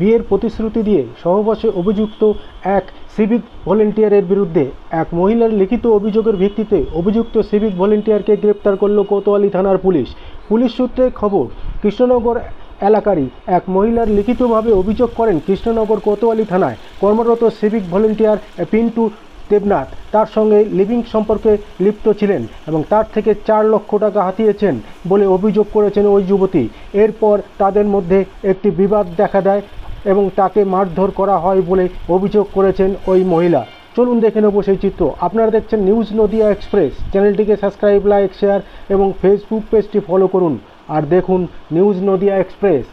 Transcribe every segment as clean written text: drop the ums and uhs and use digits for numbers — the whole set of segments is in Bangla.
বিয়ের প্রতিশ্রুতি দিয়ে সহবাসে অভিযুক্ত এক সিভিক ভলেন্টিয়ারের বিরুদ্ধে এক মহিলার লিখিত অভিযোগের ভিত্তিতে অভিযুক্ত সিভিক ভলেন্টিয়ারকে গ্রেপ্তার করল কোতোয়ালি থানার পুলিশ। পুলিশ সূত্রে খবর, কৃষ্ণনগর এলাকারই এক মহিলার লিখিতভাবে অভিযোগ করেন কৃষ্ণনগর কোতোয়ালি থানায় কর্মরত সিভিক ভলেন্টিয়ার পিন্টু দেবনাথ তার সঙ্গে লিভিং সম্পর্কে লিপ্ত ছিলেন এবং তার থেকে 4 লক্ষ টাকা হাতিয়েছেন বলে অভিযোগ করেছেন ওই যুবতী। এরপর তাদের মধ্যে একটি বিবাদ দেখা দেয় এবং তাকে মারধর করা হয় বলে অভিযোগ করেছেন ওই মহিলা। চলুন দেখে নেব সেই চিত্র। আপনারা দেখছেন নিউজ নদিয়া এক্সপ্রেস। চ্যানেলটিকে সাবস্ক্রাইব, লাইক, শেয়ার এবং ফেসবুক পেজটি ফলো করুন আর দেখুন নিউজ নদিয়া এক্সপ্রেস।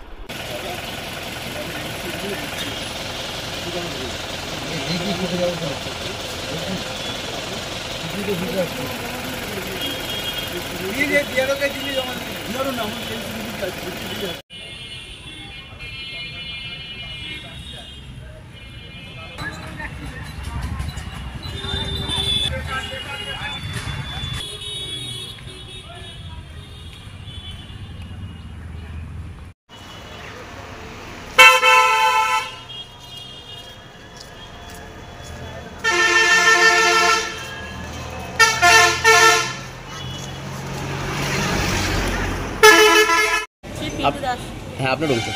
হ্যাঁ, আপনার অভিযোগ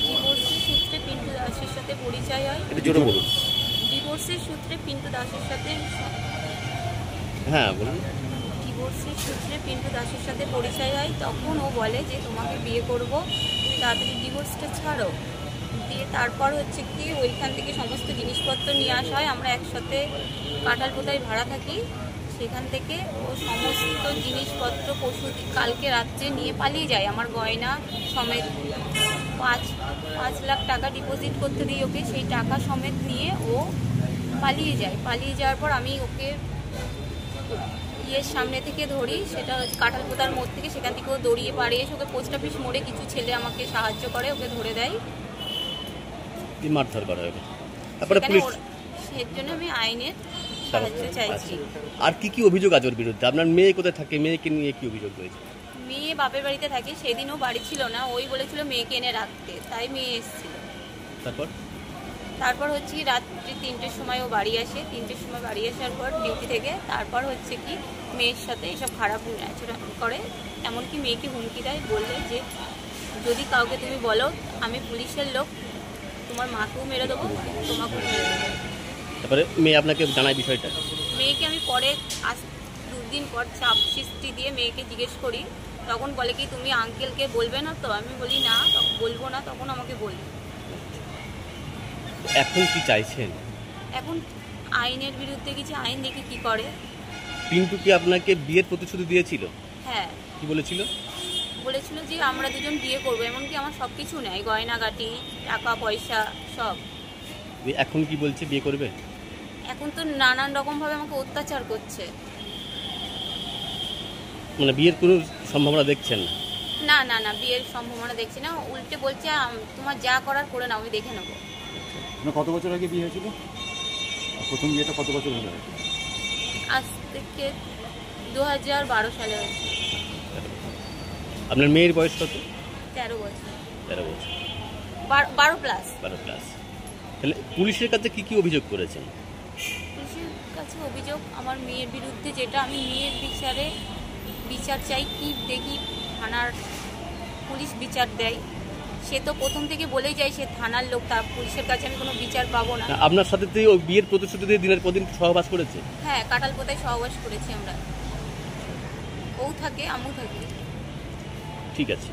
ডিভোর্সের সূত্রে পিন্টু দাসের সাথে পরিচয় হয়। একটু জোরে বলুন। ডিভোর্সের সূত্রে পিন্টু দাসের সাথে হ্যাঁ বলুন। ডিভোর্সের সূত্রে পিন্টু দাসের সাথে পরিচয় হয়। তখন ও বলে যে তোমাকে বিয়ে করব, তুমি তাড়াতাড়ি ডিভোর্সটা ছাড়ো। দিয়ে তারপর হচ্ছে কি ওইখান থেকে সমস্ত জিনিসপত্র নিয়ে আসা হয়। আমরা একসাথে কাঁঠালপোতায় ভাড়া থাকি। সেখান থেকে ও সমস্ত জিনিসপত্র কালকে রাত্রে নিয়ে পালিয়ে যায়। আমার গয়না সমেত 5 লাখ টাকা ডিপোজিট করতে দিই ওকে, সেই টাকা সমেত নিয়ে ও পালিয়ে যায়। পালিয়ে যাওয়ার পর আমি ওকে সামনে থেকে ধরি, সেটা হচ্ছে কাঁঠালপোতার মোড় থেকে। সেখান থেকে ও দৌড়িয়ে পাড়িয়ে এসে ওকে পোস্ট অফিস মোড়ে কিছু ছেলে আমাকে সাহায্য করে, ওকে ধরে দেয়, মারধর করা হয়। তারপরে পুলিশ, এর জন্য আমি আইনের সাহায্য চাইছি। আর কি কি অভিযোগ আছে ওর বিরুদ্ধে? আপনার মেয়ে কোথায় থাকে? মেয়েকে নিয়ে কি অভিযোগ রয়েছে? মেয়ে বাপের বাড়িতে থাকে। সেদিনও বাড়ি ছিল না, ওই বলেছিল মেয়েকে এনে রাখতে, তাই মেয়ে এসেছিল। তারপর হচ্ছে রাত্রি 3টের সময় ও বাড়ি আসে। 3টের সময় বাড়ি আসার পর ডিউটি থেকে তারপর হচ্ছে কি মেয়ের সাথে এসব খারাপ আচরণ করে। এমনকি মেয়েকে হুমকি দেয়, বললে যে যদি কাউকে তুমি বলো আমি পুলিশের লোক, তোমার মাকেও মেরে দেবো, তোমাকেও মেরে দেবো। তারপরে মেয়ে আপনাকে জানায় বিষয়টা? মেয়েকে আমি পরে 2 দিন পর চাপ সৃষ্টি দিয়ে মেয়েকে জিজ্ঞেস করি, তখন বলে কি তুমি আঙ্কেলকে বলবে না তো? আমি বলি না, বলবো না। তখন আমাকে বলি। এখন কি চাইছেন? এখন আইনের বিরুদ্ধে কিছু, আইন দেখি কি করে। পিন্টু কি আপনাকে বিয়ের প্রতিশ্রুতি দিয়েছিল? হ্যাঁ। কি বলেছিল? বলেছিল যে আমরা দুজন বিয়ে করবো, এমনকি আমার সব কিছু নেয়, গয়নাগাটি, টাকা পয়সা সব। এখন কি বলছে বিয়ে করবে? এখন তো নানান রকমভাবে আমাকে অত্যাচার করছে। মানে বিয়ের কোনো সম্ভাবনা দেখছেন না? না না, বিয়ের সম্ভাবনা দেখছি না। উল্টে বলছে তোমার যা করার করে নাও, আমি দেখে নেবো। কত বছর আগে বিয়ে হয়েছিল? প্রথম বিয়েটা কত বছর হলো? আজ থেকে 2012 সালে হয়েছে। আপনার মেয়ের বয়স কত? 13 বছর। 13 বছর, 12 প্লাস। তাহলে পুলিশের কাছে কি কি অভিযোগ করেছেন? পুলিশের কাছে অভিযোগ আমার মেয়ের বিরুদ্ধে, যেটা আমি মেয়ের বিচার চাই। কি দেখি থানার পুলিশ বিচার দেয়। সে তো প্রথম থেকে বলেই যায় সে থানার লোক, তার পুলিশের কাছে আমি কোনো বিচার পাবো না। আপনার সাথে তো ওই বিয়ের প্রতিশ্রুতি দিয়ে দিনের পর দিন সহবাস করেছে? হ্যাঁ, কাঁঠালপোতায় সহবাস করেছি আমরা। ও থাকে, আমিও থাকি। ঠিক আছে।